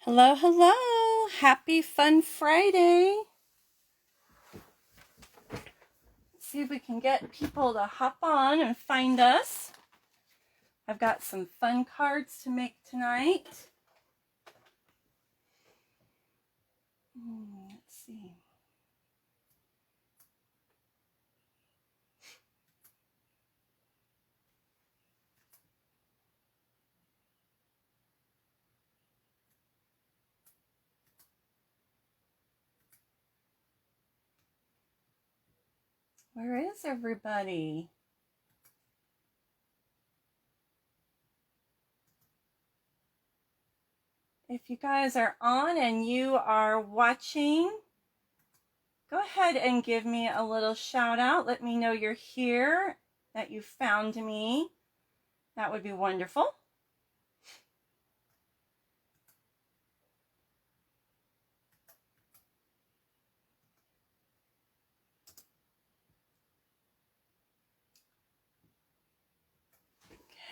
Hello, hello. Happy Fun Friday. Let's see if we can get people to hop on and find us. I've got some fun cards to make tonight. Let's see. Where is everybody? If you guys are on and you are watching, go ahead and give me a little shout out. Let me know you're here, that you found me. That would be wonderful.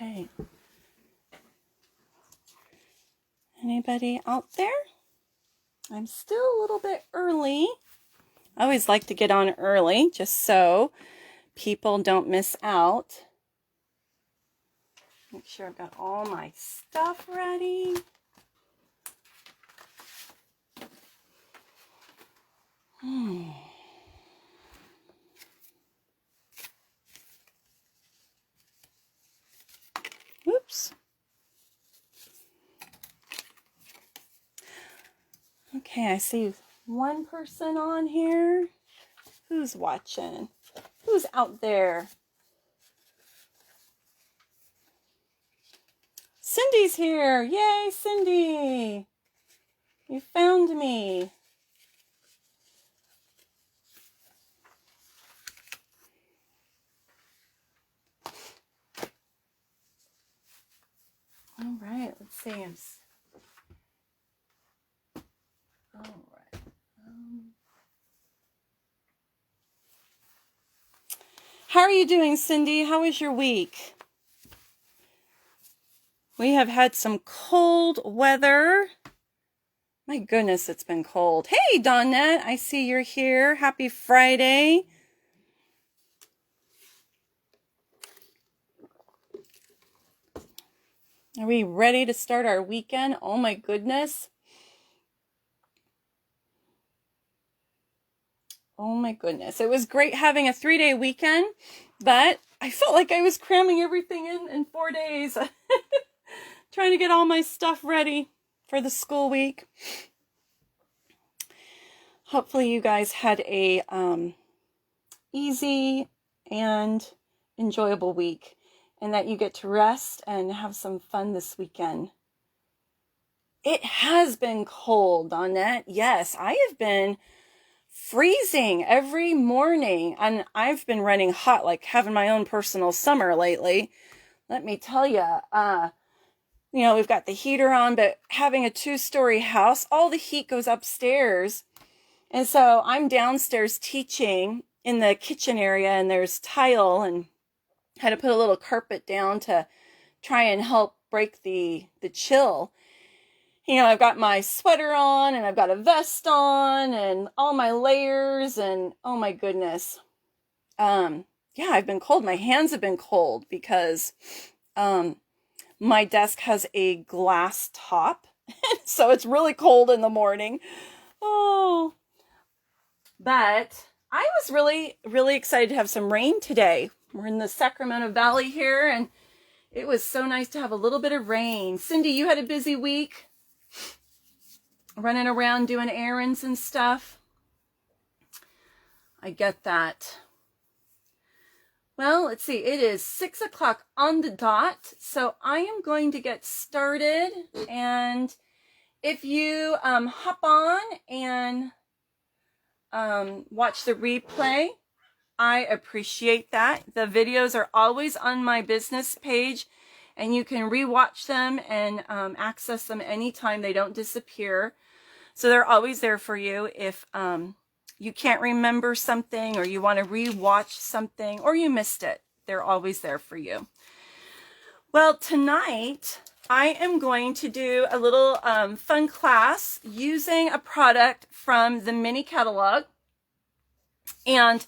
Okay. Anybody out there? I'm still a little bit early. I always like to get on early just so people don't miss out. Make sure I've got all my stuff ready. Whoops. Okay, I see one person on here. Who's watching? Who's out there? Cindy's here. Yay, Cindy. You found me. All right, let's see. All right. How are you doing, Cindy? How was your week? We have had some cold weather. My goodness, it's been cold. Hey, Dawnette, I see you're here. Happy Friday. Are we ready to start our weekend? Oh my goodness. Oh my goodness. It was great having a 3-day weekend, but I felt like I was cramming everything in 4 days. Trying to get all my stuff ready for the school week. Hopefully you guys had a easy and enjoyable week, and that you get to rest and have some fun this weekend. It has been cold, Dawnette. Yes, I have been freezing every morning, and I've been running hot, like having my own personal summer lately. Let me tell you, we've got the heater on, but having a 2-story house, all the heat goes upstairs. And so I'm downstairs teaching in the kitchen area, and there's tile, and had to put a little carpet down to try and help break the chill. I've got my sweater on, and I've got a vest on, and all my layers, and oh my goodness. Yeah, I've been cold. My hands have been cold because my desk has a glass top, so it's really cold in the morning. Oh, but I was really, really excited to have some rain today. We're in the Sacramento Valley here, and it was so nice to have a little bit of rain. Cindy, you had a busy week? Running around doing errands and stuff? I get that. Well, let's see. It is 6 o'clock on the dot, so I am going to get started. And if you hop on and watch the replay, I appreciate that. The videos are always on my business page, and you can rewatch them and access them anytime. They don't disappear. So they're always there for you if you can't remember something, or you want to rewatch something, or you missed it. They're always there for you. Well, tonight I am going to do a little fun class using a product from the mini catalog. And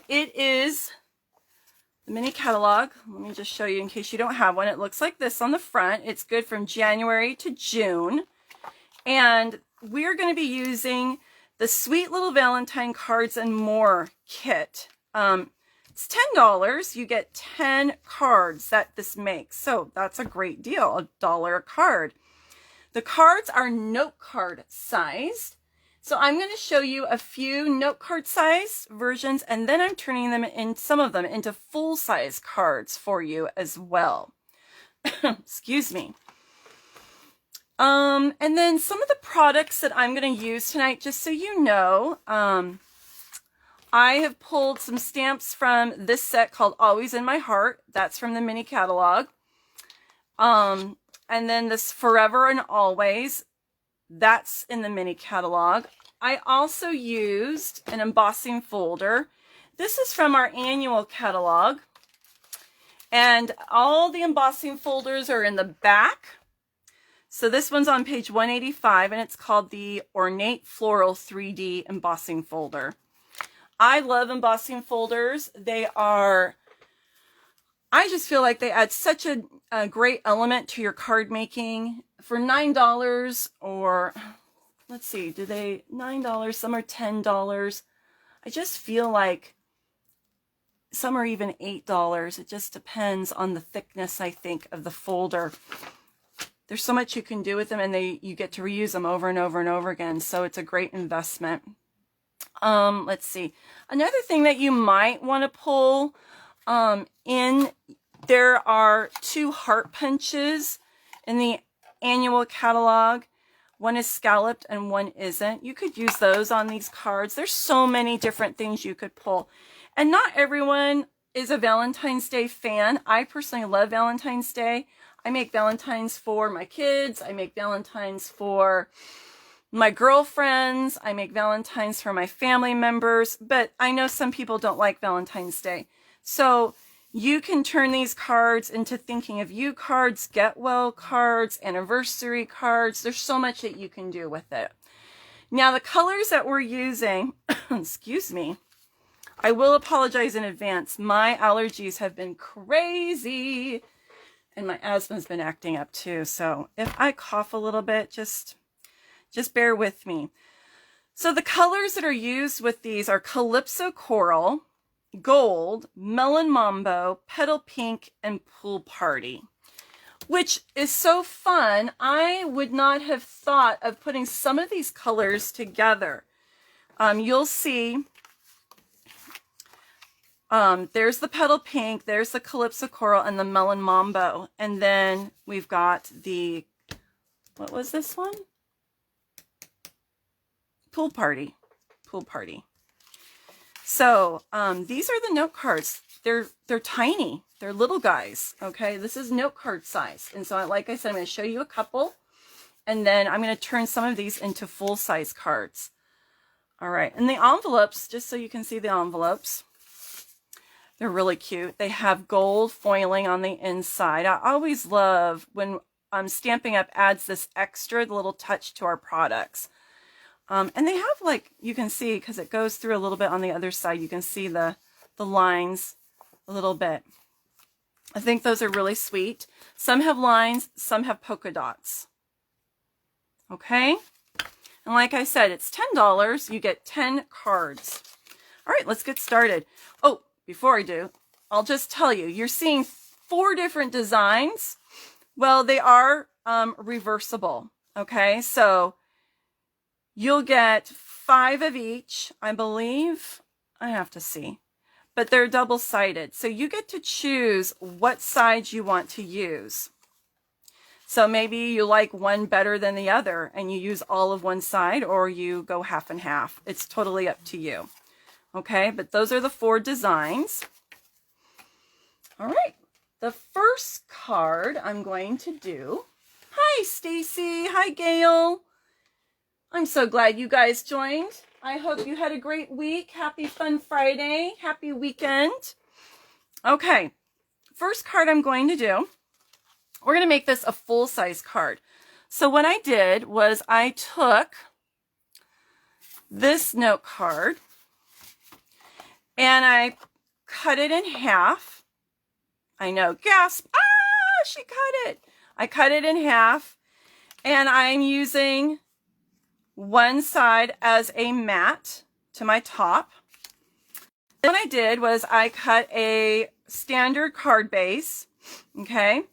it is the mini catalog. Let me just show you in case you don't have one. It looks like this on the front. It's good from January to June. And we're going to be using the Sweet Little Valentine Cards and More kit. It's $10. You get 10 cards that this makes. So that's a great deal, $1 a card. The cards are note card sized. So I'm going to show you a few note card size versions, and then I'm turning them in, some of them into full size cards for you as well. Excuse me. And then some of the products that I'm going to use tonight, just so you know, I have pulled some stamps from this set called Always in My Heart. That's from the mini catalog. And then this Forever and Always, that's in the mini catalog. I also used an embossing folder. This is from our annual catalog. And all the embossing folders are in the back. So this one's on page 185, and it's called the Ornate Floral 3D embossing folder. I love embossing folders. They are, I just feel like they add such a great element to your card making. For $9, or let's see, do they $9? Some are $10. I just feel like some are even $8. It just depends on the thickness, I think, of the folder. There's so much you can do with them, and you get to reuse them over and over and over again. So it's a great investment. Let's see. Another thing that you might want to pull there are 2 heart punches in the annual catalog. One is scalloped and one isn't. You could use those on these cards. There's so many different things you could pull. And not everyone is a Valentine's Day fan. I personally love Valentine's Day. I make Valentines for my kids. I make Valentines for my girlfriends. I make Valentines for my family members, but I know some people don't like Valentine's Day. So you can turn these cards into thinking of you cards, get well cards, anniversary cards. There's so much that you can do with it. Now the colors that we're using, excuse me, I will apologize in advance. My allergies have been crazy and my asthma's been acting up too. So if I cough a little bit, just bear with me. So the colors that are used with these are Calypso Coral, Gold, Melon Mambo, Petal Pink, and Pool Party, which is so fun. I would not have thought of putting some of these colors together. You'll see, there's the Petal Pink, there's the Calypso Coral, and the Melon Mambo. And then we've got the, what was this one? Pool Party. So these are the note cards. They're tiny. They're little guys. Okay, this is note card size. And so, like I said, I'm going to show you a couple, and then I'm going to turn some of these into full size cards. All right, and the envelopes, just so you can see the envelopes, they're really cute. They have gold foiling on the inside. I always love when Stampin' Up adds this extra little touch to our products. And they have, like, you can see, because it goes through a little bit on the other side, you can see the lines a little bit. I think those are really sweet. Some have lines, some have polka dots. Okay? And like I said, it's $10. You get 10 cards. All right, let's get started. Oh, before I do, I'll just tell you, you're seeing 4 different designs. Well, they are reversible. Okay, so you'll get 5 of each, I believe. I have to see. But they're double-sided. So you get to choose what side you want to use. So maybe you like one better than the other and you use all of one side, or you go half and half. It's totally up to you. Okay, but those are the 4 designs. All right, the first card I'm going to do. Hi, Stacy. Hi, Gail. I'm so glad you guys joined. I hope you had a great week. Happy Fun Friday. Happy weekend. Okay, first card I'm going to do we're going to make this a full-size card. So what I did was I took this note card and I cut it in half. I know, gasp. Ah, she cut it. I cut it in half, and I'm using one side as a mat to my top. Then what I did was I cut a standard card base, okay?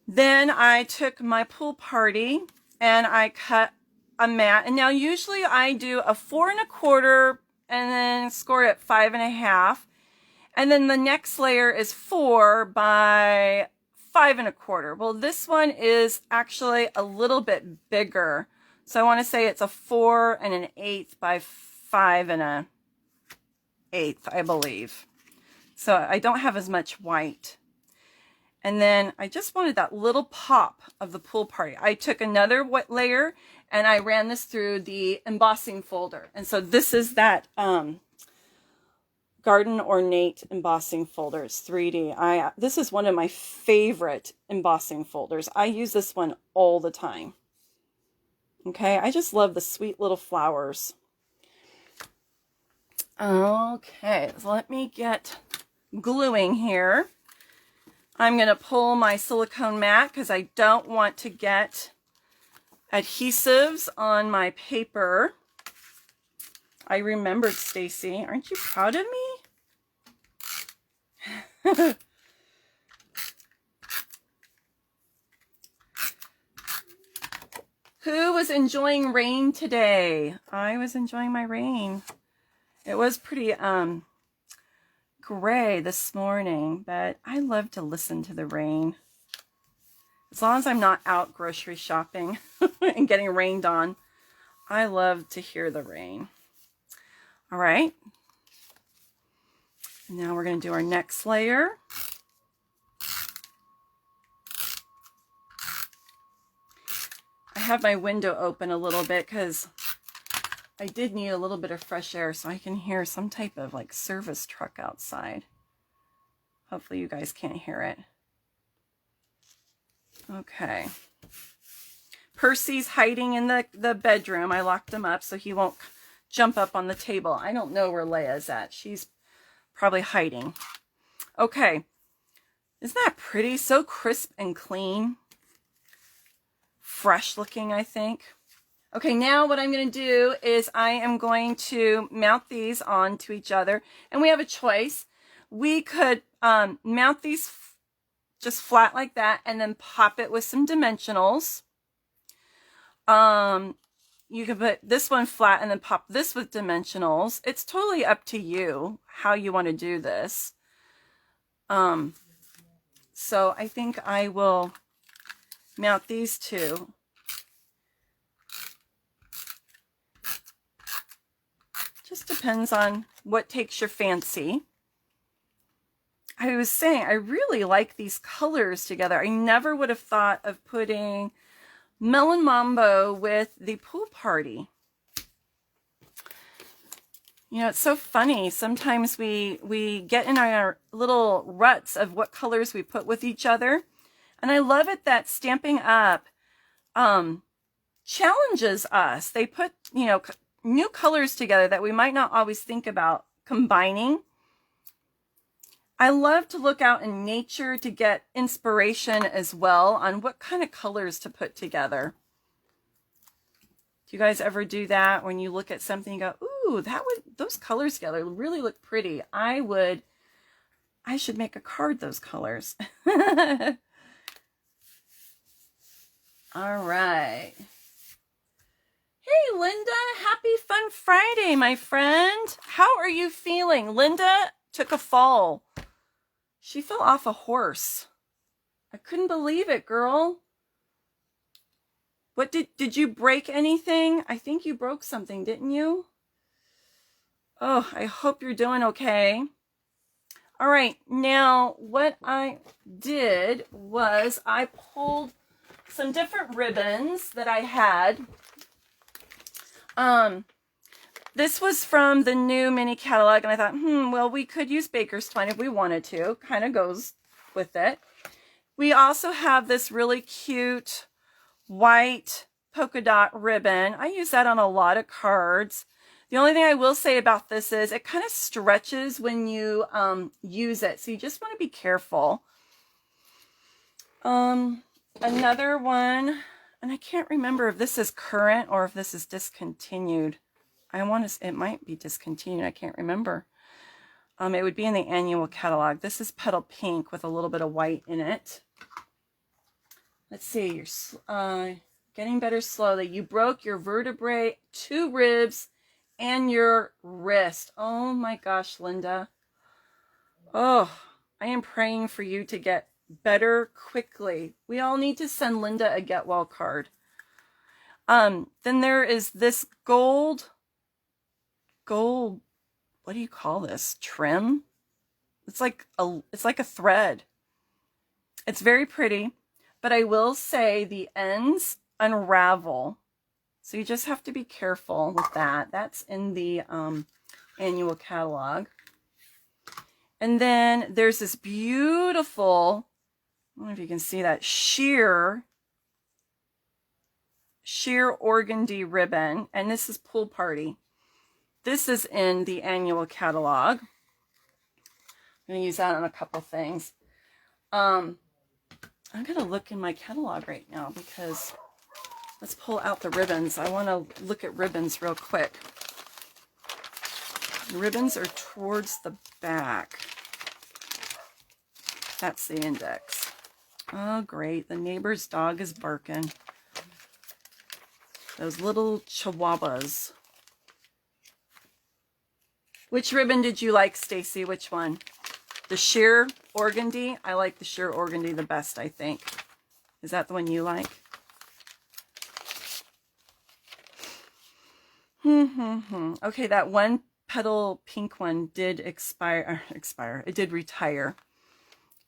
Then I took my pool party and I cut a mat. And now usually I do a 4 1/4 and then score it at 5 1/2. And then the next layer is 4 by 5 1/4. Well, this one is actually a little bit bigger. So I want to say it's a 4 1/8 by 5 1/8, I believe. So I don't have as much white. And then I just wanted that little pop of the pool party. I took another layer and I ran this through the embossing folder. And so this is that Garden Ornate embossing folder. It's 3D. This is one of my favorite embossing folders. I use this one all the time. Okay, I just love the sweet little flowers. Okay, so let me get gluing here. I'm going to pull my silicone mat because I don't want to get adhesives on my paper. I remembered, Stacy. Aren't you proud of me? Who was enjoying rain today? I was enjoying my rain. It was pretty gray this morning, but I love to listen to the rain. As long as I'm not out grocery shopping and getting rained on, I love to hear the rain. All right. Now we're going to do our next layer. I have my window open a little bit because I did need a little bit of fresh air so I can hear some type of like service truck outside. Hopefully you guys can't hear it. Okay. Percy's hiding in the bedroom. I locked him up so he won't jump up on the table. I don't know where Leia's at. She's probably hiding. Okay. Isn't that pretty? So crisp and clean. Fresh looking, I think. Okay, now what I'm going to do is I am going to mount these onto each other. And we have a choice. We could mount these just flat like that and then pop it with some dimensionals. You can put this one flat and then pop this with dimensionals. It's totally up to you how you want to do this. So I think I will mount these two. Just depends on what takes your fancy. I was saying, I really like these colors together. I never would have thought of putting Melon Mambo with the pool party. You know, it's so funny. Sometimes we get in our little ruts of what colors we put with each other. And I love it that Stampin' Up! Challenges us. They put, you know, new colors together that we might not always think about combining. I love to look out in nature to get inspiration as well on what kind of colors to put together. Do you guys ever do that when you look at something and go, ooh, those colors together really look pretty. I should make a card those colors. All right. Hey, Linda, happy Fun Friday, my friend. How are you feeling? Linda took a fall. She fell off a horse. I couldn't believe it, girl. What did you break anything? I think you broke something, didn't you? Oh, I hope you're doing okay. All right, now what I did was I pulled some different ribbons that I had. This was from the new mini catalog, and I thought, well, we could use Baker's Twine if we wanted to. Kind of goes with it. We also have this really cute white polka dot ribbon. I use that on a lot of cards. The only thing I will say about this is it kind of stretches when you use it, so you just want to be careful. Another one, and I can't remember if this is current or if this is discontinued. It might be discontinued. I can't remember. It would be in the annual catalog. This is Petal Pink with a little bit of white in it. Let's see. You're getting better slowly. You broke your vertebrae, 2 ribs, and your wrist. Oh my gosh, Linda. Oh, I am praying for you to get better quickly. We all need to send Linda a get well card. Then there is this gold, what do you call this? Trim? It's like a thread. It's very pretty, but I will say the ends unravel. So you just have to be careful with that. That's in the annual catalog. And then there's this beautiful, I don't know if you can see that, sheer organdy ribbon. And this is Pool Party. This is in the annual catalog. I'm going to use that on a couple things. I'm going to look in my catalog right now because let's pull out the ribbons. I want to look at ribbons real quick. The ribbons are towards the back. That's the index. Oh, great. The neighbor's dog is barking. Those little chihuahuas. Which ribbon did you like, Stacy? Which one? The sheer organdy? I like the sheer organdy the best, I think. Is that the one you like? Okay, that one petal pink one did expire. It did retire.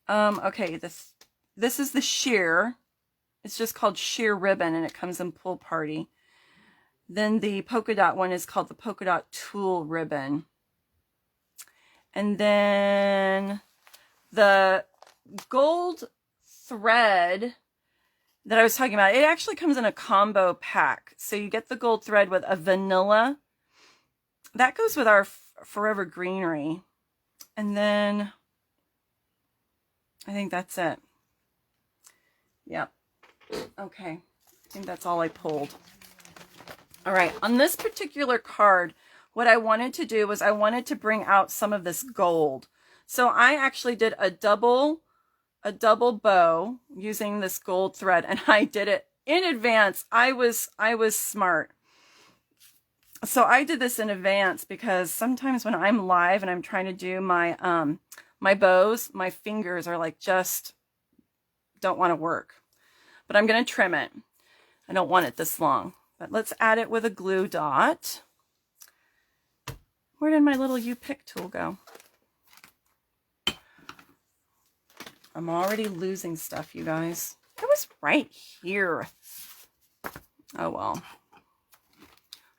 Okay, this is the sheer. It's just called sheer ribbon, and it comes in Pool Party. Then the polka dot one is called the polka dot tulle ribbon. And then the gold thread that I was talking about, it actually comes in a combo pack. So you get the gold thread with a vanilla. That goes with our Forever Greenery. And then I think that's it. Yep. Okay. I think that's all I pulled. All right. On this particular card, what I wanted to do was I wanted to bring out some of this gold. So I actually did a double bow using this gold thread, and I did it in advance. I was smart. So I did this in advance because sometimes when I'm live and I'm trying to do my my bows, my fingers are like just don't want to work. But I'm going to trim it. I don't want it this long. But let's add it with a glue dot. Where did my little U-pick tool go? I'm already losing stuff, you guys. It was right here. Oh, well.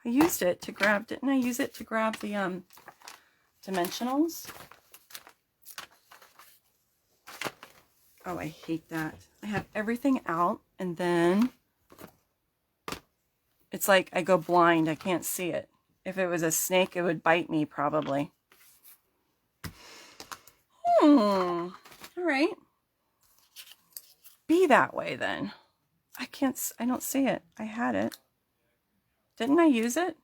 I used it to grab, didn't I use it to grab the dimensionals? Oh, I hate that. I have everything out, and then it's like I go blind. I can't see it. If it was a snake, it would bite me probably. All right. Be that way then. I don't see it. I had it. Didn't I use it?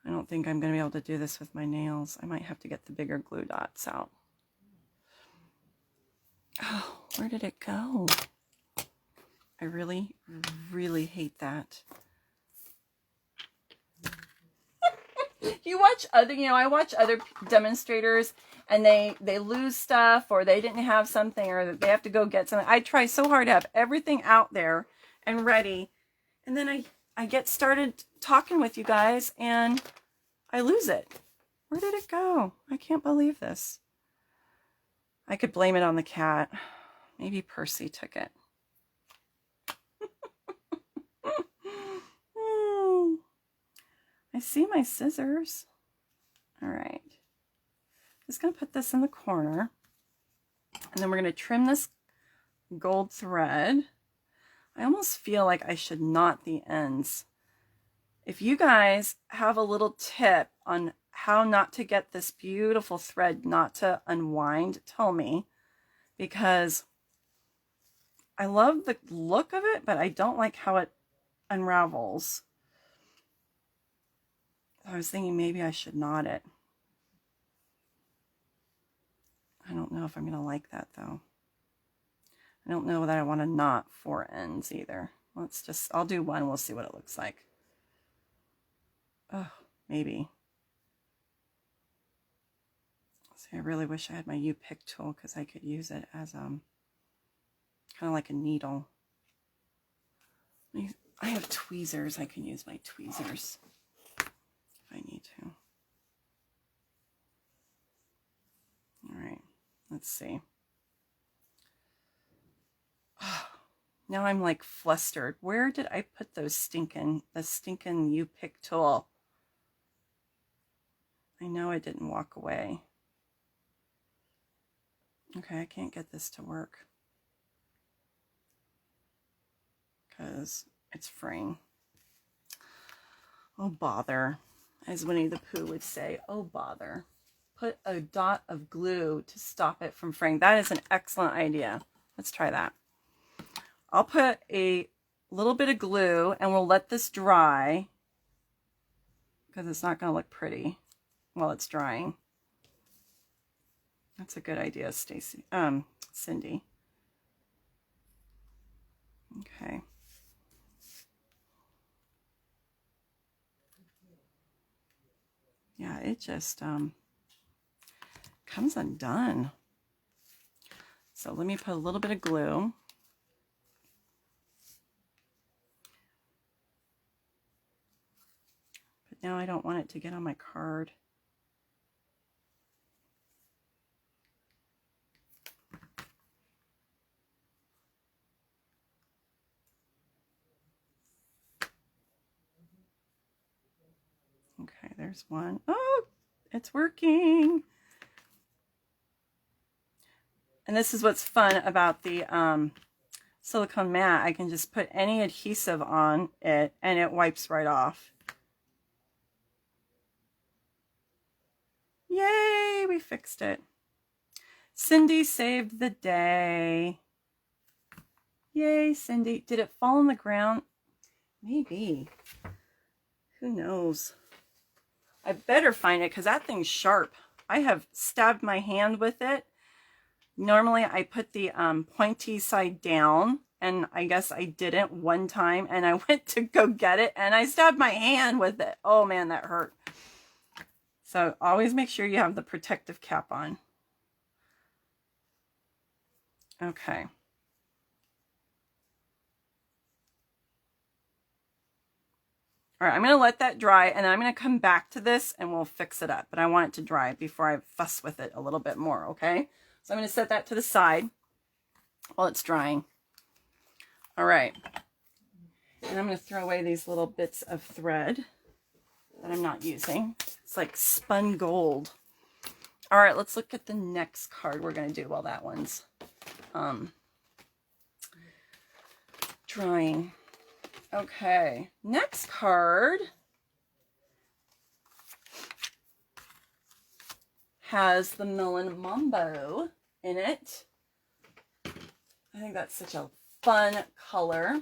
I don't think I'm going to be able to do this with my nails. I might have to get the bigger glue dots out. Oh, where did it go? I really, really hate that. You watch other, I watch other demonstrators and they lose stuff, or they didn't have something, or they have to go get something. I try so hard to have everything out there and ready. And then I get started talking with you guys and I lose it. Where did it go? I can't believe this. I could blame it on the cat. Maybe Percy took it. I see my scissors. All right. Just going to put this in the corner. And then we're going to trim this gold thread. I almost feel like I should knot the ends. If you guys have a little tip on how not to get this beautiful thread not to unwind, tell me, because I love the look of it, but I don't like how it unravels. I was thinking maybe I should knot it. I don't know if I'm going to like that though. I don't know that I want to knot 4 ends either. I'll do one. We'll see what it looks like. Oh, maybe. See, I really wish I had my U-pick tool because I could use it as kind of like a needle. I have tweezers. I can use my tweezers if I need to. All right, let's see. Oh, now I'm like flustered. Where did I put the stinking U-pick tool? I know it didn't walk away. Okay, I can't get this to work because it's fraying. Oh, bother. As Winnie the Pooh would say, oh, bother. Put a dot of glue to stop it from fraying. That is an excellent idea. Let's try that. I'll put a little bit of glue and we'll let this dry because it's not going to look pretty while it's drying. That's a good idea, Cindy. Okay. Yeah, it just comes undone. So let me put a little bit of glue. But now I don't want it to get on my card. Okay, there's one. Oh, it's working. And this is what's fun about the silicone mat. I can just put any adhesive on it and it wipes right off. Yay, we fixed it. Cindy saved the day. Yay, Cindy. Did it fall on the ground? Maybe. Who knows? I better find it because that thing's sharp. I have stabbed my hand with it. Normally I put the pointy side down, and I guess I didn't one time, and I went to go get it and I stabbed my hand with it. Oh man, that hurt. So always make sure you have the protective cap on. Okay. All right, I'm going to let that dry, and then I'm going to come back to this and we'll fix it up. But I want it to dry before I fuss with it a little bit more, okay? So I'm going to set that to the side while it's drying. All right. And I'm going to throw away these little bits of thread that I'm not using. It's like spun gold. All right, let's look at the next card we're going to do while that one's drying. Okay, next card has the Melon Mambo in it. I think that's such a fun color.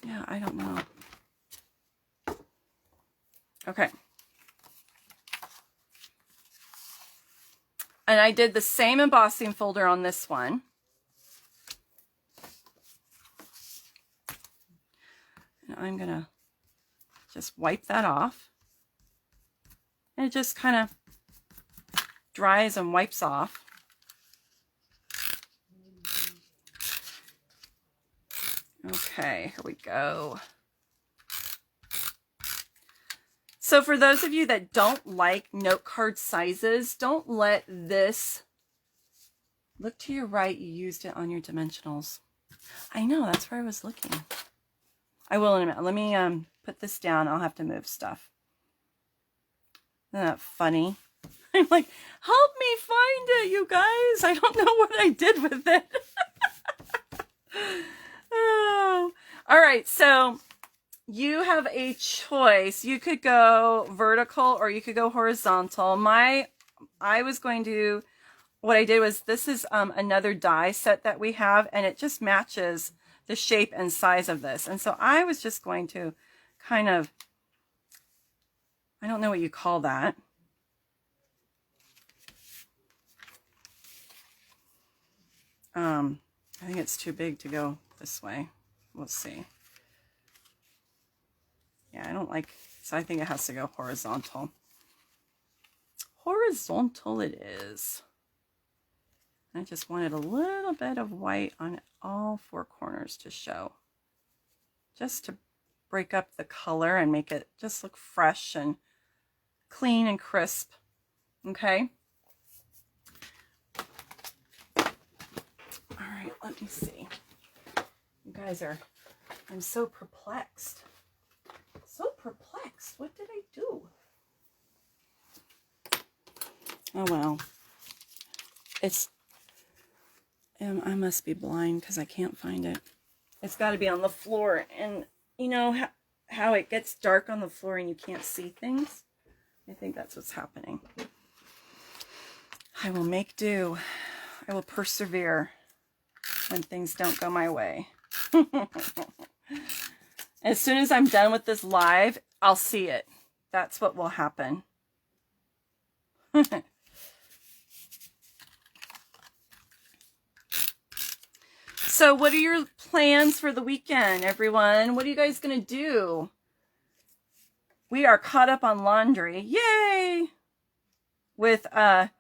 Yeah, I don't know. Okay. And I did the same embossing folder on this one. I'm going to just wipe that off. And it just kind of dries and wipes off. Okay, here we go. So for those of you that don't like note card sizes, don't let this, look to your right, you used it on your dimensionals. I know, that's where I was looking. I will in a minute. Let me put this down. I'll have to move stuff. Isn't that funny? I'm like, help me find it, you guys. I don't know what I did with it. Oh. All right, so you have a choice. You could go vertical or you could go horizontal. What I did was, this is another die set that we have, and it just matches the shape and size of this. And so I was just going to kind of, I don't know what you call that. I think it's too big to go this way. We'll see. Yeah, I don't like, so I think it has to go horizontal. Horizontal it is. I just wanted a little bit of white on all four corners to show. Just to break up the color and make it just look fresh and clean and crisp. Okay? All right, let me see. You guys are, I'm so perplexed. So perplexed. What did I do? Oh, well. I must be blind because I can't find it. It's got to be on the floor. And you know how it gets dark on the floor and you can't see things? I think that's what's happening. I will make do. I will persevere when things don't go my way. As soon as I'm done with this live, I'll see it. That's what will happen. So what are your plans for the weekend, everyone? What are you guys going to do? We are caught up on laundry. Yay! With a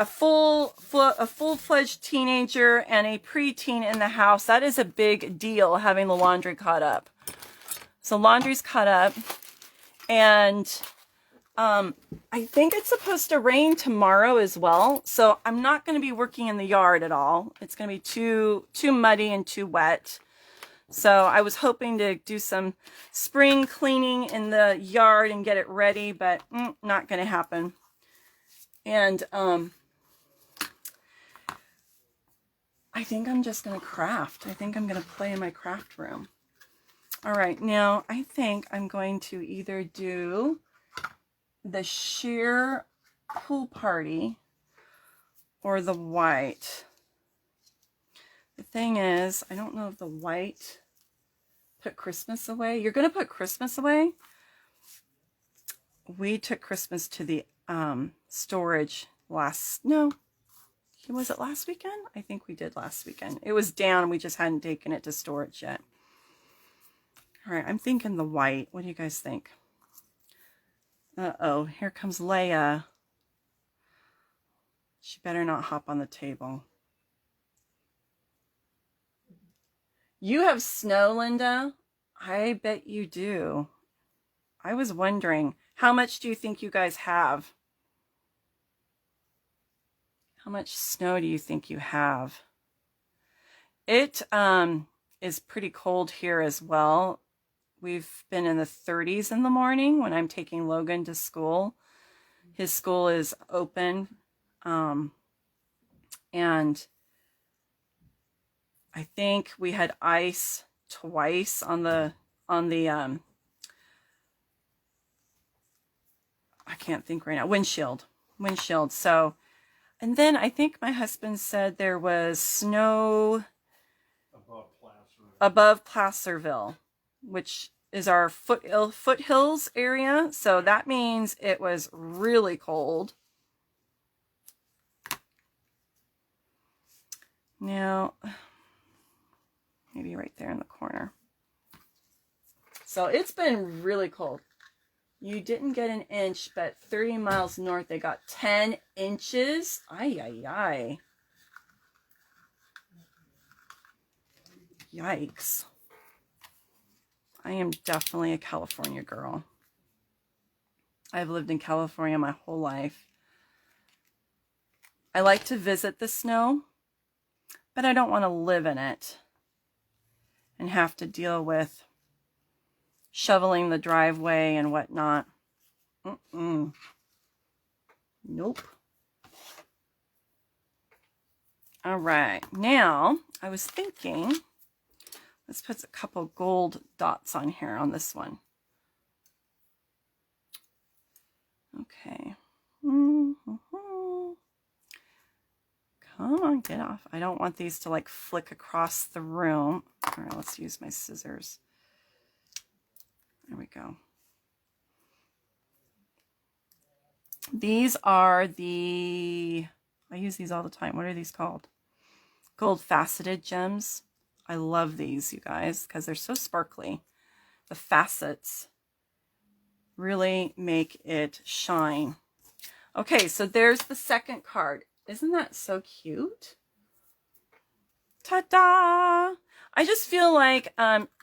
full-fledged teenager and a preteen in the house. That is a big deal, having the laundry caught up. So laundry's caught up. And I think it's supposed to rain tomorrow as well. So I'm not going to be working in the yard at all. It's going to be too muddy and too wet. So I was hoping to do some spring cleaning in the yard and get it ready, but not going to happen. And I think I'm just going to craft. I think I'm going to play in my craft room. All right, now I think I'm going to either do the sheer pool party or the white. The thing is, I don't know if the white put Christmas away. You're going to put Christmas away? We took Christmas to the storage was it last weekend? I think we did last weekend. It was down. We just hadn't taken it to storage yet. All right, I'm thinking the white. What do you guys think? Uh-oh, here comes Leia. She better not hop on the table. You have snow, Linda? I bet you do. I was wondering, how much do you think you guys have? How much snow do you think you have? It is pretty cold here as well. We've been in the 30s in the morning when I'm taking Logan to school. His school is open. And I think we had ice twice on the I can't think right now, windshield. So, and then I think my husband said there was snow above Placerville, which is our foothills area. So that means it was really cold. Now, maybe right there in the corner. So it's been really cold. You didn't get an inch, but 30 miles north, they got 10 inches. Ay, ay, ay. Yikes. I am definitely a California girl. I've lived in California my whole life. I like to visit the snow, but I don't want to live in it and have to deal with shoveling the driveway and whatnot. Nope. All right, now I was thinking, let's put a couple gold dots on here on this one. Okay. Come on, get off. I don't want these to like flick across the room. All right, let's use my scissors. There we go. These are the, I use these all the time. What are these called? Gold faceted gems. I love these, you guys, because they're so sparkly. The facets really make it shine. Okay, so there's the second card. Isn't that so cute? Ta-da! I just feel like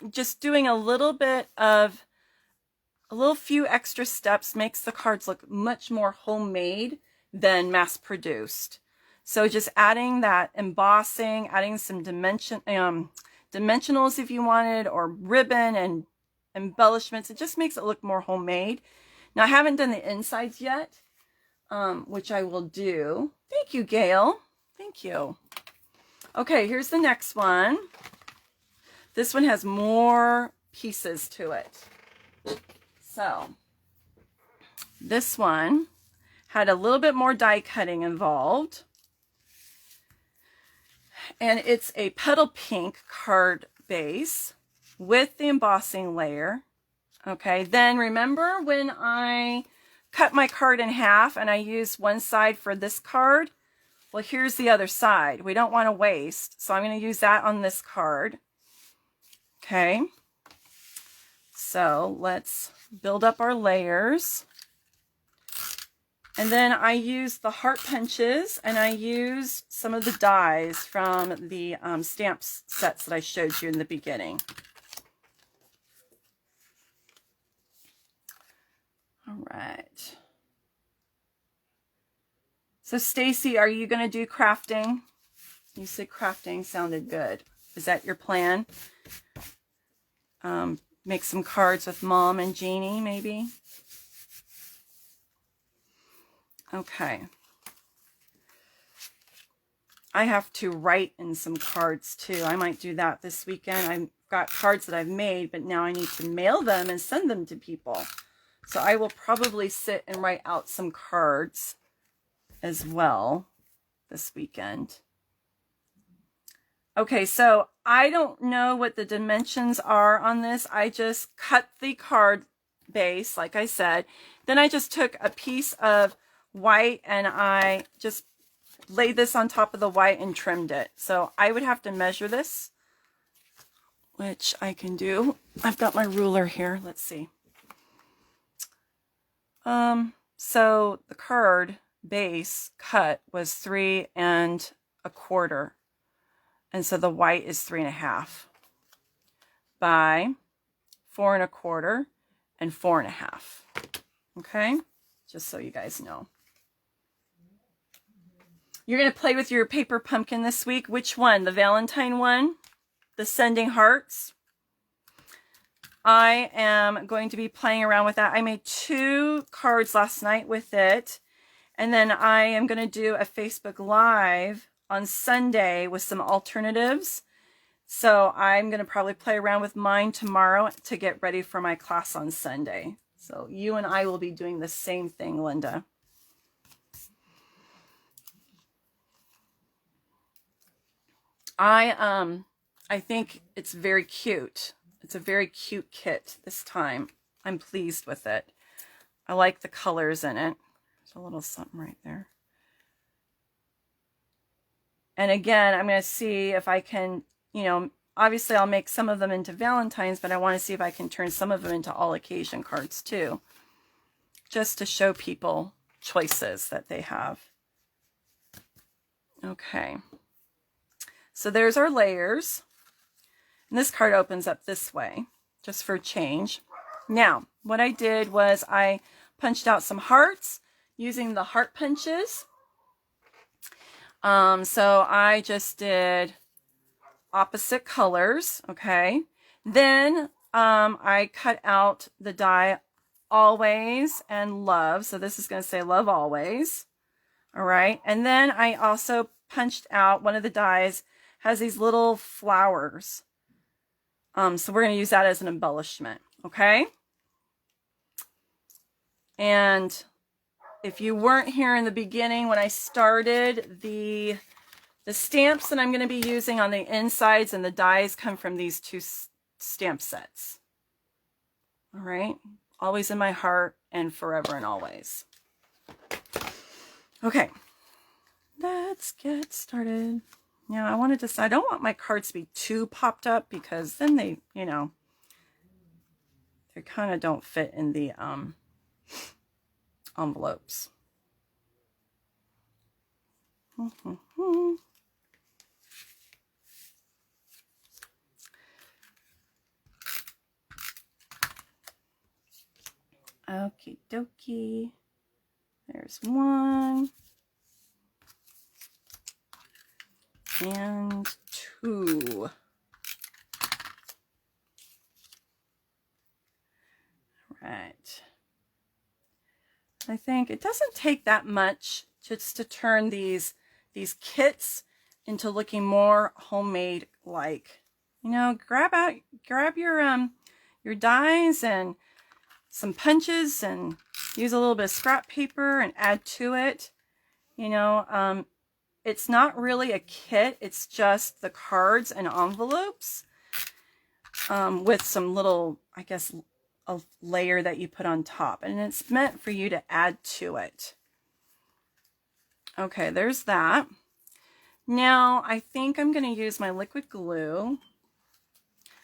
just doing a little few extra steps makes the cards look much more homemade than mass-produced. So just adding that embossing, adding some dimensionals if you wanted, or ribbon and embellishments, it just makes it look more homemade. Now I haven't done the insides yet, which I will do. Thank you, Gail. Thank you. Okay, here's the next one. This one has more pieces to it. So this one had a little bit more die cutting involved. And it's a petal pink card base with the embossing layer. Okay, then remember when I cut my card in half and I used one side for this card? Well, here's the other side. We don't want to waste, so I'm going to use that on this card. Okay, so let's build up our layers. And then I used the heart punches, and I used some of the dies from the stamp sets that I showed you in the beginning. All right. So Stacy, are you going to do crafting? You said crafting sounded good. Is that your plan? Make some cards with Mom and Jeannie, maybe? Okay. I have to write in some cards too. I might do that this weekend. I've got cards that I've made, but now I need to mail them and send them to people. So I will probably sit and write out some cards as well this weekend. Okay, so I don't know what the dimensions are on this. I just cut the card base, like I said. Then I just took a piece of white and I just laid this on top of the white and trimmed it. So I would have to measure this, which I can do. I've got my ruler here. Let's see. So the card base cut was 3 1/4. And so the white is 3 1/2 by 4 1/4 and 4 1/2. Okay, just so you guys know. You're going to play with your paper pumpkin this week. Which one? The Valentine one? The sending hearts? I am going to be playing around with that. I made 2 cards last night with it. And then I am going to do a Facebook Live on Sunday with some alternatives. So I'm going to probably play around with mine tomorrow to get ready for my class on Sunday. So you and I will be doing the same thing, Linda. I think it's very cute. It's a very cute kit this time. I'm pleased with it. I like the colors in it. There's a little something right there. And again, I'm going to see if I can, obviously I'll make some of them into Valentine's, but I want to see if I can turn some of them into all occasion cards too. Just to show people choices that they have. Okay. So there's our layers. And this card opens up this way, just for change. Now, what I did was I punched out some hearts using the heart punches. So I just did opposite colors, okay? Then I cut out the die always and love. So this is going to say love always. All right. And then I also punched out one of the dies, has these little flowers. So we're going to use that as an embellishment. Okay. And if you weren't here in the beginning when I started, the stamps that I'm going to be using on the insides and the dies come from these two stamp sets. All right. Always in my heart and forever and always. Okay. Let's get started. Now I want to decide, I don't want my cards to be too popped up because then they, you know, they kind of don't fit in the envelopes. Okie dokie. There's one. And two. Right. I think it doesn't take that much just to turn these kits into looking more homemade like. You know, grab your dies and some punches and use a little bit of scrap paper and add to it. You know, it's not really a kit, it's just the cards and envelopes with some little, I guess, a layer that you put on top, and it's meant for you to add to it. Okay, there's that. Now I think I'm going to use my liquid glue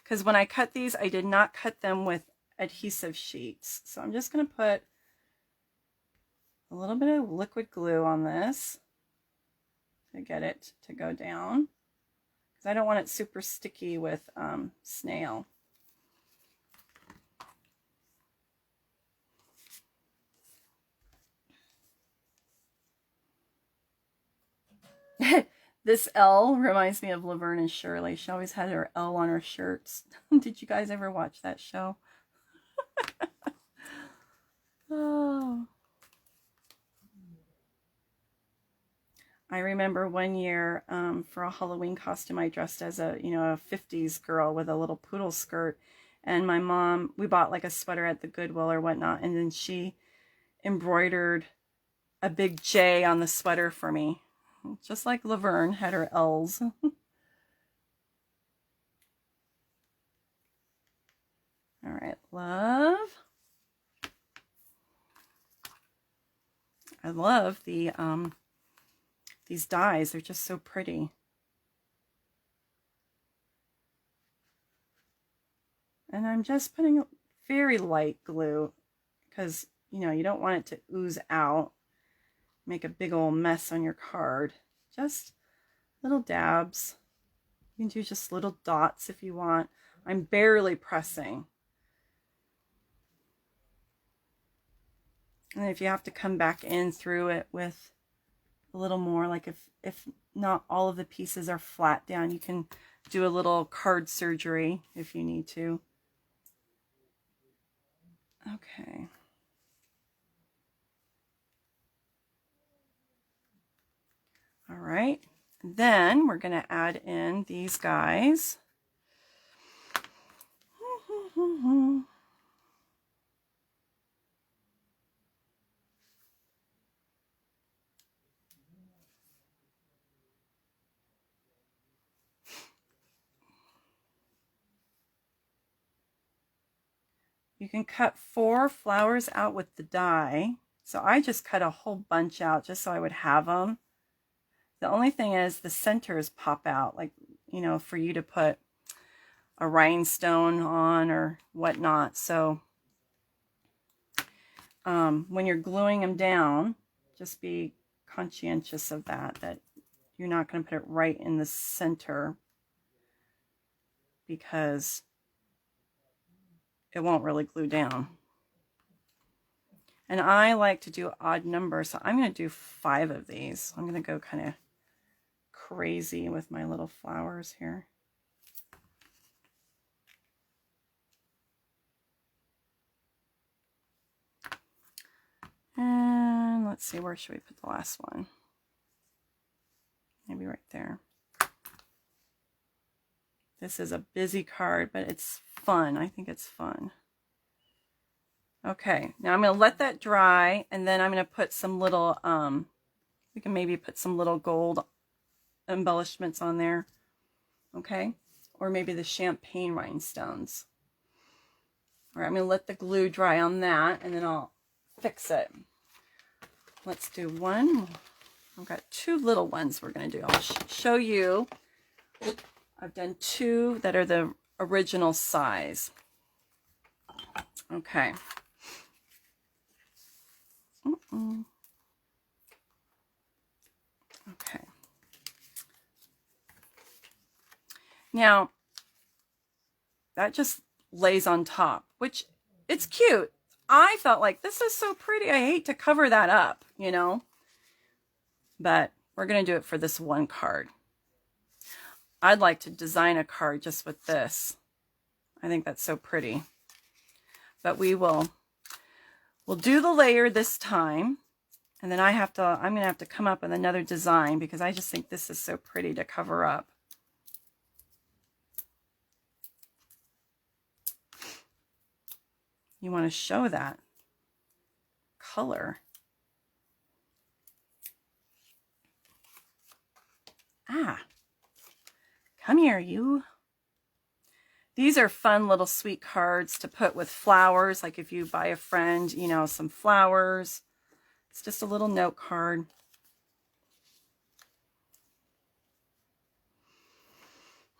because when I cut these, I did not cut them with adhesive sheets. So I'm just going to put a little bit of liquid glue on this to get it to go down because I don't want it super sticky with snail. This L reminds me of Laverne and Shirley. She always had her L on her shirts. Did you guys ever watch that show? Oh. I remember one year for a Halloween costume, I dressed as a 50s girl with a little poodle skirt. And my mom, we bought like a sweater at the Goodwill or whatnot. And then she embroidered a big J on the sweater for me. Just like Laverne had her L's. All right, love. I love the these dies. They're just so pretty. And I'm just putting very light glue because, you know, you don't want it to ooze out, make a big old mess on your card. Just little dabs. You can do just little dots if you want. I'm barely pressing. And if you have to come back in through it with a little more, like if not all of the pieces are flat down, you can do a little card surgery if you need to. Okay. All right. Then we're going to add in these guys. You can cut 4 flowers out with the die. So I just cut a whole bunch out just so I would have them. The only thing is the centers pop out, like, you know, for you to put a rhinestone on or whatnot. So when you're gluing them down, just be conscientious of that you're not going to put it right in the center because it won't really glue down. And I like to do odd numbers, so I'm going to do 5 of these. I'm going to go kind of crazy with my little flowers here. And let's see, where should we put the last one? maybe right there. This is a busy card, but it's fun. I think it's fun. Okay, now I'm going to let that dry, and then I'm going to put some little, we can maybe put some little gold embellishments on there. Okay, or maybe the champagne rhinestones. All right, I'm going to let the glue dry on that, and then I'll fix it. Let's do one. I've got two little ones we're going to do. I'll show you. I've done two that are the original size. Okay. Okay. Now, that just lays on top, which it's cute. I felt like this is so pretty. I hate to cover that up, you know, but we're going to do it for this one card. I'd like to design a card just with this. I think that's so pretty, but we'll do the layer this time. And then I'm going to have to come up with another design because I just think this is so pretty to cover up. You want to show that color. Ah, come here, you. These are fun little sweet cards to put with flowers. Like if you buy a friend, you know, some flowers. It's just a little note card.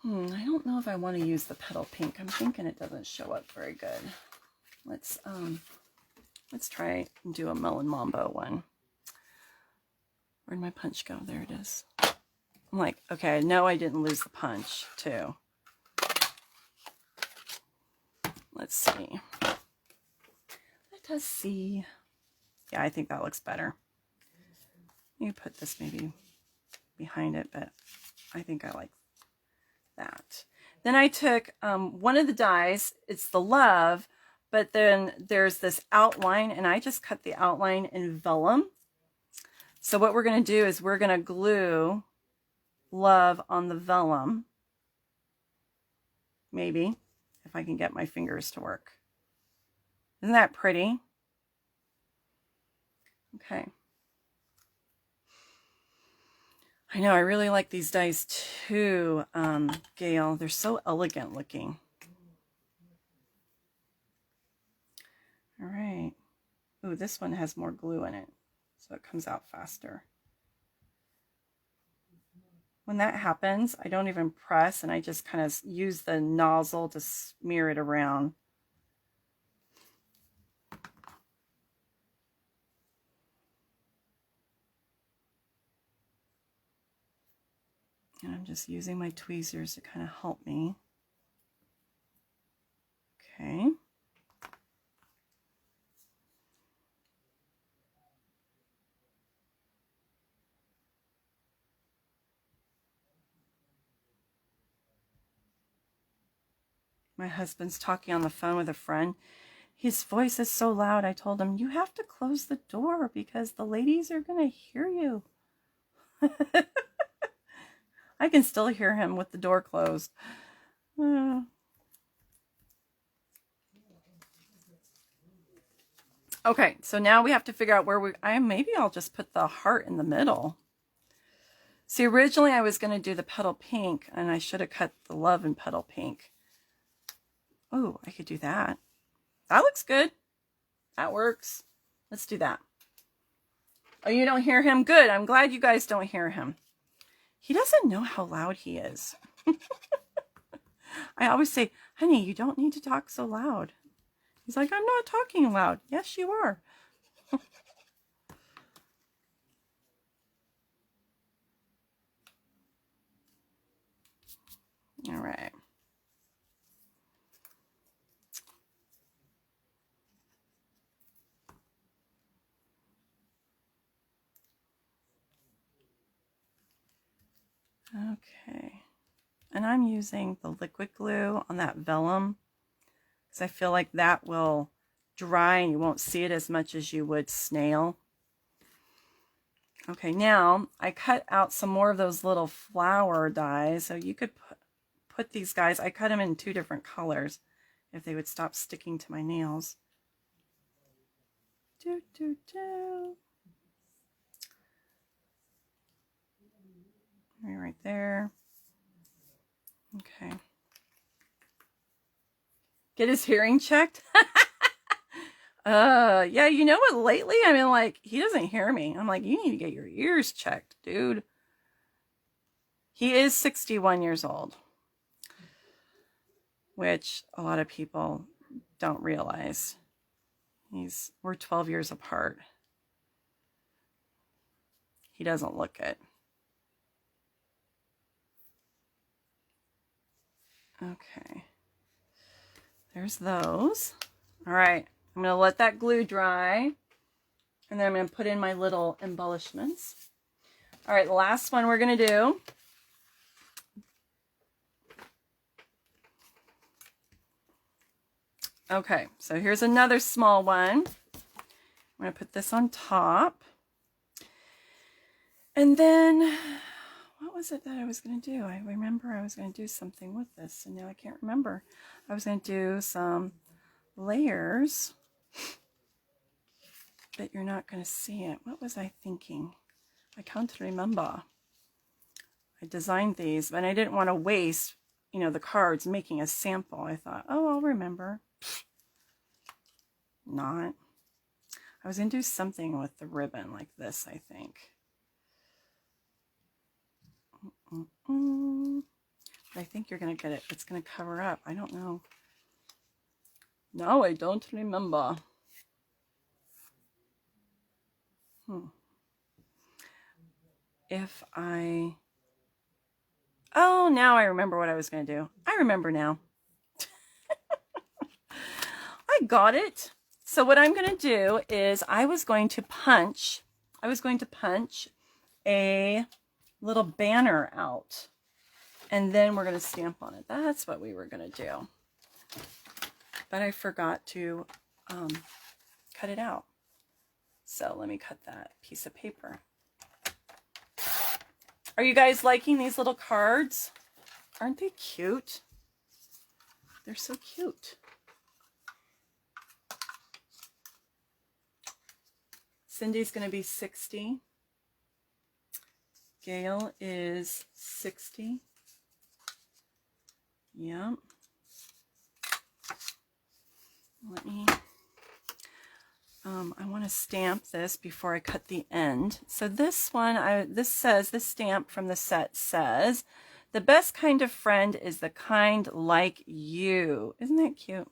I don't know if I want to use the petal pink. I'm thinking it doesn't show up very good. Let's try and do a Melon Mambo one. Where'd my punch go? There it is. I'm like, okay, I know I didn't lose the punch too. Let's see. Let us see. Yeah, I think that looks better. You put this maybe behind it, but I think I like that. Then I took one of the dies. It's the love, but then there's this outline, and I just cut the outline in vellum. So what we're going to do is we're going to glue love on the vellum. Maybe, if I can get my fingers to work. Isn't that pretty? Okay. I know, I really like these dies too, Gail. They're so elegant looking. All right. Ooh, this one has more glue in it, so it comes out faster. When that happens, I don't even press, and I just kind of use the nozzle to smear it around. And I'm just using my tweezers to kind of help me. Okay. My husband's talking on the phone with a friend. His voice is so loud. I told him, you have to close the door because the ladies are going to hear you. I can still hear him with the door closed. Okay, so now we have to figure out where maybe I'll just put the heart in the middle. See, originally I was going to do the petal pink, and I should have cut the love in petal pink. Oh, I could do that. That looks good. That works. Let's do that. Oh, you don't hear him? Good. I'm glad you guys don't hear him. He doesn't know how loud he is. I always say, honey, you don't need to talk so loud. He's like, I'm not talking loud. Yes, you are. All right. Okay. And I'm using the liquid glue on that vellum because I feel like that will dry and you won't see it as much as you would snail. Okay, now I cut out some more of those little flower dies, so you could put these guys, I cut them in 2 different colors if they would stop sticking to my nails. Do, do, do. Right there. Okay. Get his hearing checked? Yeah, you know what, lately, I mean, like, he doesn't hear me. I'm like, you need to get your ears checked, dude. He is 61 years old, which a lot of people don't realize. We're 12 years apart. He doesn't look it. Okay. There's those. All right. I'm going to let that glue dry. And then I'm going to put in my little embellishments. All right, the last one we're going to do. Okay, so here's another small one. I'm going to put this on top. And then, what was it that I was going to do? I remember I was going to do something with this, and now I can't remember. I was going to do some layers, but you're not going to see it. What was I thinking? I can't remember. I designed these, but I didn't want to waste, you know, the cards making a sample. I thought, oh, I'll remember. Not. I was going to do something with the ribbon like this, I think. But I think you're going to get it. It's going to cover up. I don't know. No, I don't remember. If I... Oh, now I remember what I was going to do. I remember now. I got it. So what I'm going to do is I was going to punch a little banner out, and then we're going to stamp on it. That's what we were going to do. But I forgot to cut it out. So let me cut that piece of paper. Are you guys liking these little cards? Aren't they cute? They're so cute. Cindy's going to be 60. Gail is 60. Yeah. Let me, I want to stamp this before I cut the end. So this one, this stamp from the set says, the best kind of friend is the kind like you. Isn't that cute?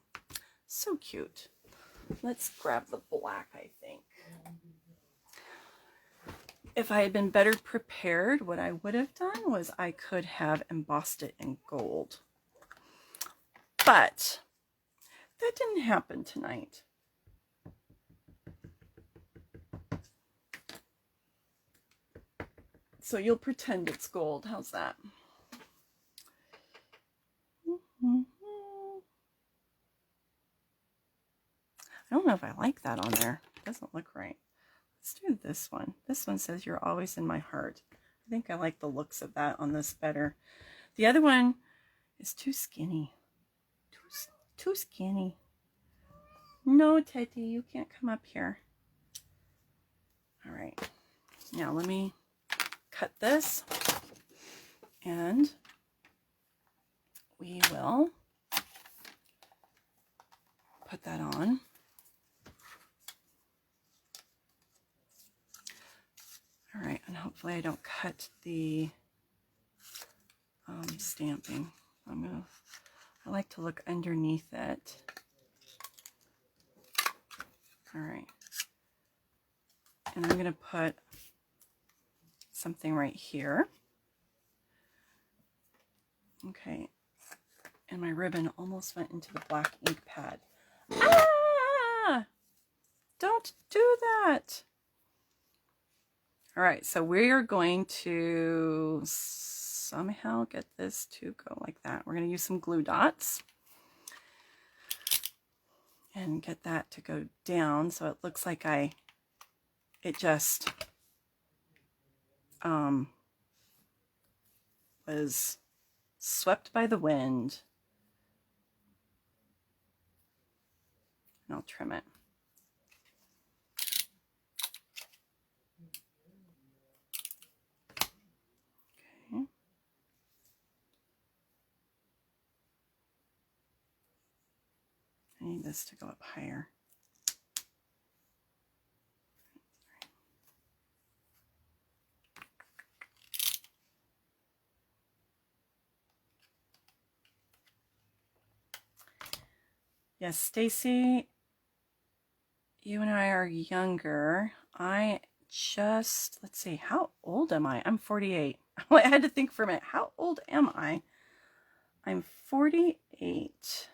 So cute. Let's grab the black, I think. If I had been better prepared, what I would have done was I could have embossed it in gold. But that didn't happen tonight. So you'll pretend it's gold. How's that? I don't know if I like that on there. It doesn't look right. Let's do this one. This one says you're always in my heart. I think I like the looks of that on this better. The other one is too skinny. Too skinny. No, Teddy, you can't come up here. All right. Now let me cut this, and we will put that on. All right, and hopefully I don't cut the stamping. I like to look underneath it. All right. And I'm going to put something right here. Okay. And my ribbon almost went into the black ink pad. Ah! Don't do that. All right, so we are going to somehow get this to go like that. We're going to use some glue dots and get that to go down so it looks like it just was swept by the wind. And I'll trim it. Okay. I need this to go up higher. Yes, Stacy, you and I are younger. I just, let's see, how old am I? I'm 48. I had to think for a minute. How old am I? I'm 48.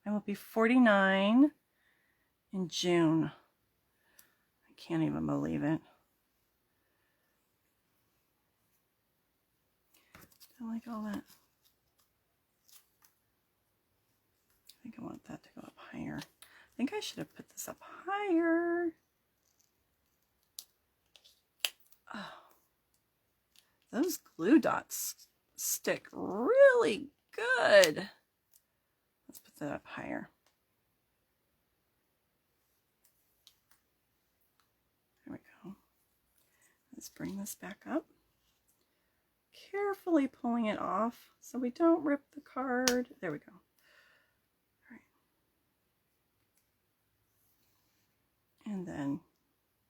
I will be 49 in June. I can't even believe it. I like all that. I think I want that to go up higher. I think I should have put this up higher. Oh, those glue dots stick really good. Let's put that up higher. There we go. Let's bring this back up. Carefully pulling it off so we don't rip the card. There we go. All right. And then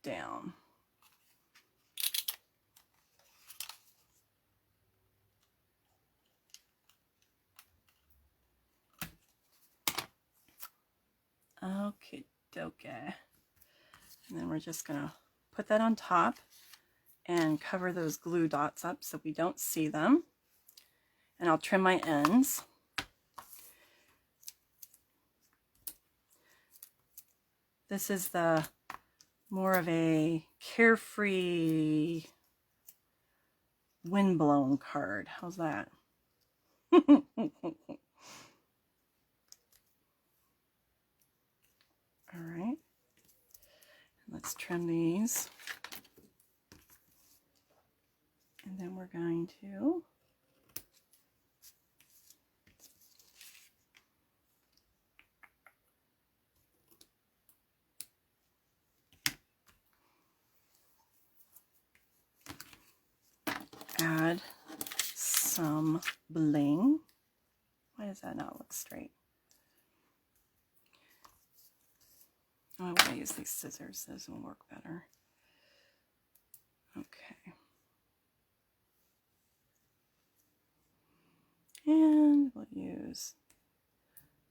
down. Okay, dokie. And then we're just gonna put that on top and cover those glue dots up so we don't see them. And I'll trim my ends. This is the more of a carefree windblown card. How's that? All right, let's trim these. And then we're going to add some bling. Why does that not look straight? Oh, I want to use these scissors. Those will work better. Okay. And we'll use,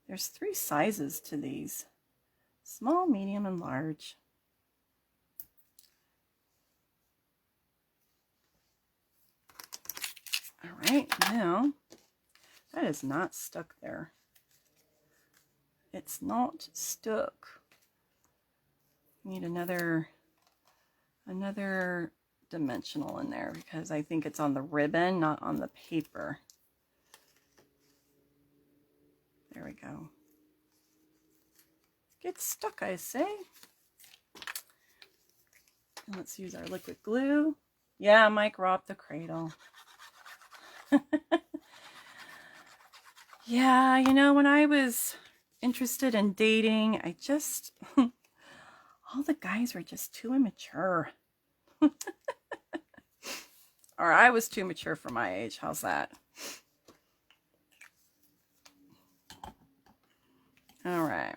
there's 3 sizes to these. Small, medium, and large. All right, now that is not stuck there. It's not stuck. Need another dimensional in there because I think it's on the ribbon, not on the paper. There we go. Get stuck, I say. And let's use our liquid glue. Yeah, Mike robbed the cradle. Yeah, you know, when I was interested in dating, I just... all the guys were just too immature. Or I was too mature for my age. How's that? All right.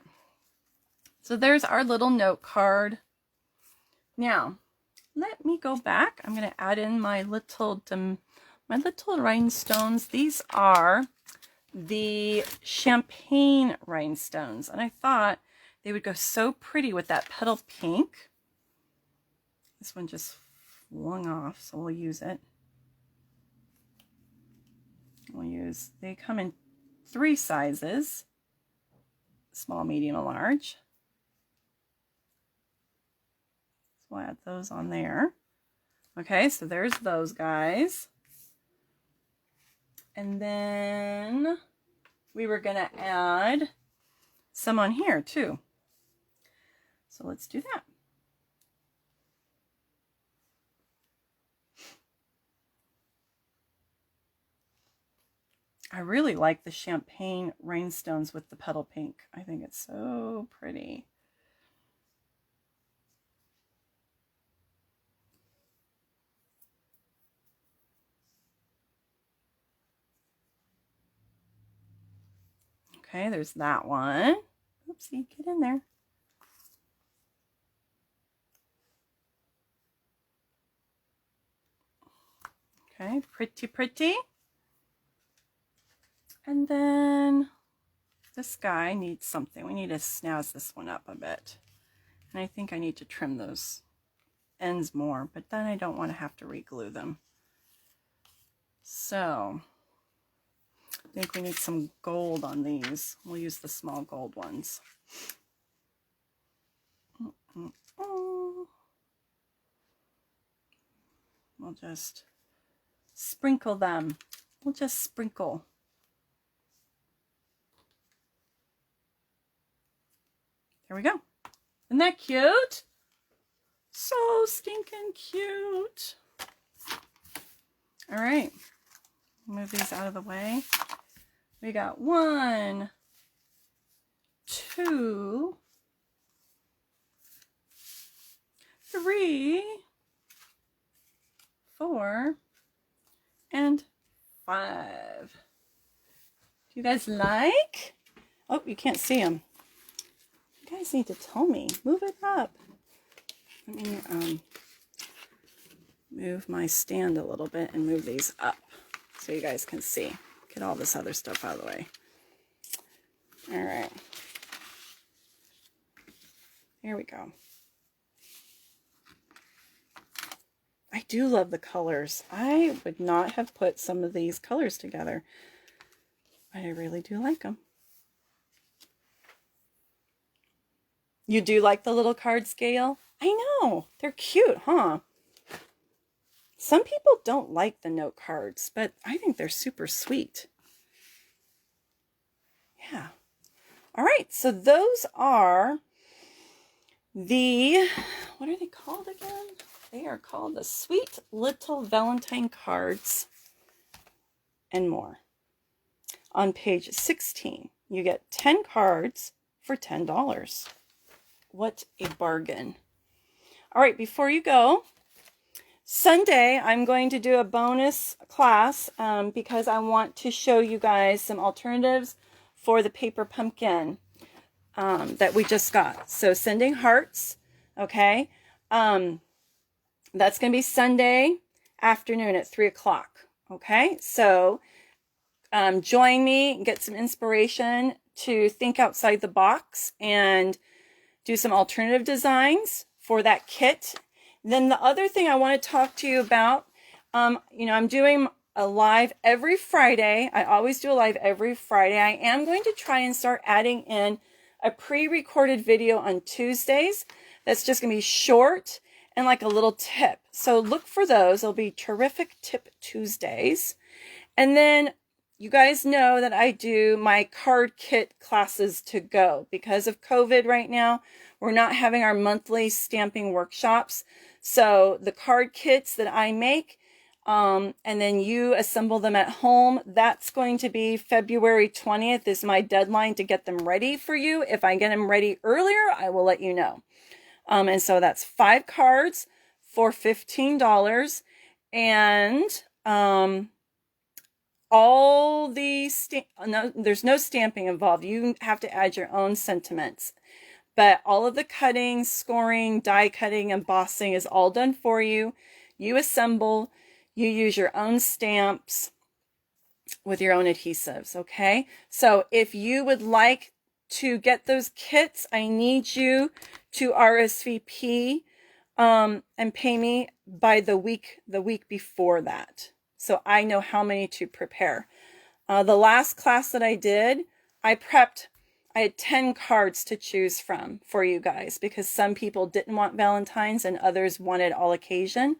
So there's our little note card. Now, let me go back. I'm going to add in my little rhinestones. These are the champagne rhinestones, and I thought they would go so pretty with that petal pink. This one just flung off, so we'll use it. They come in 3 sizes, small, medium, and large. So we'll add those on there. Okay, so there's those guys. And then we were going to add some on here too. So let's do that. I really like the champagne rhinestones with the petal pink. I think it's so pretty. Okay, there's that one. Oopsie, get in there. Okay, pretty, pretty. And then this guy needs something. We need to snazz this one up a bit. And I think I need to trim those ends more, but then I don't want to have to re-glue them. So I think we need some gold on these. We'll use the small gold ones. We'll just sprinkle them. We'll just sprinkle. There we go. Isn't that cute? So stinking cute. All right, move these out of the way. We got 1, 2, 3, 4, and 5. Do you guys like? Oh, you can't see them. You guys need to tell me. Move it up. Let me move my stand a little bit and move these up so you guys can see. Get all this other stuff out of the way. All right. Here we go. I do love the colors. I would not have put some of these colors together, but I really do like them. You do like the little card scale? I know. They're cute, huh? Some people don't like the note cards, but I think they're super sweet. Yeah. All right, so those are the, what are they called again? They are called the Sweet Little Valentine Cards and More. On page 16, you get 10 cards for $10. What a bargain. All right, before you go, Sunday, I'm going to do a bonus class because I want to show you guys some alternatives for the paper pumpkin that we just got. So sending hearts, okay? That's going to be Sunday afternoon at 3 o'clock, okay? So join me, get some inspiration to think outside the box and do some alternative designs for that kit. Then the other thing I want to talk to you about, you know, I'm doing a live every Friday. I always do a live every Friday. I am going to try and start adding in a pre-recorded video on Tuesdays. That's just going to be short and like a little tip. So look for those. It'll be Terrific Tip Tuesdays. And then you guys know that I do my card kit classes to go. Because of COVID right now, we're not having our monthly stamping workshops. So the card kits that I make, and then you assemble them at home, that's going to be February 20th is my deadline to get them ready for you. If I get them ready earlier, I will let you know. And so that's 5 cards for $15. And all the, no, there's no stamping involved. You have to add your own sentiments. But all of the cutting, scoring, die cutting, embossing is all done for you. You assemble, you use your own stamps with your own adhesives, okay? So if you would like to get those kits, I need you to RSVP and pay me by the week before that. So I know how many to prepare. The last class that I did, I had 10 cards to choose from for you guys because some people didn't want Valentine's and others wanted all occasion.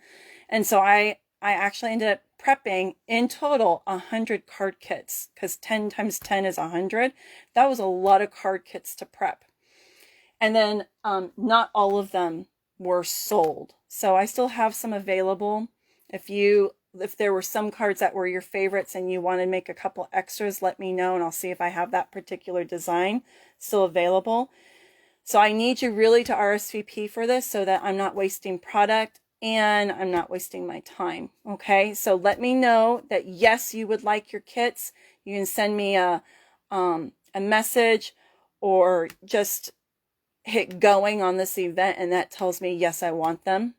And so I actually ended up prepping in total 100 card kits because 10 times 10 is 100. That was a lot of card kits to prep. And then not all of them were sold. So I still have some available. If you if there were some cards that were your favorites and you want to make a couple extras, let me know and I'll see if I have that particular design still available. So I need you really to RSVP for this so that I'm not wasting product and I'm not wasting my time. Okay, so let me know that yes, you would like your kits. You can send me a message or just hit going on this event and that tells me yes, I want them.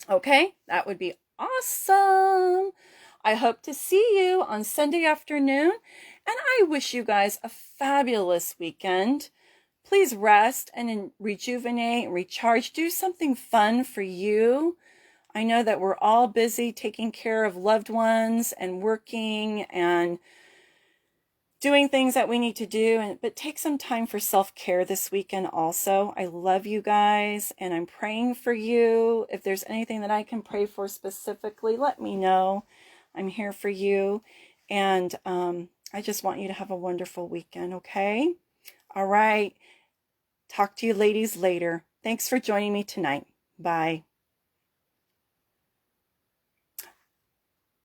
Okay, that would be awesome. I hope to see you on Sunday afternoon and I wish you guys a fabulous weekend. Please rest and rejuvenate, recharge, do something fun for you. I know that we're all busy taking care of loved ones and working and doing things that we need to do, but take some time for self-care this weekend also. I love you guys and I'm praying for you. If there's anything that I can pray for specifically, let me know. I'm here for you. And I just want you to have a wonderful weekend, okay? All right. Talk to you ladies later. Thanks for joining me tonight. Bye.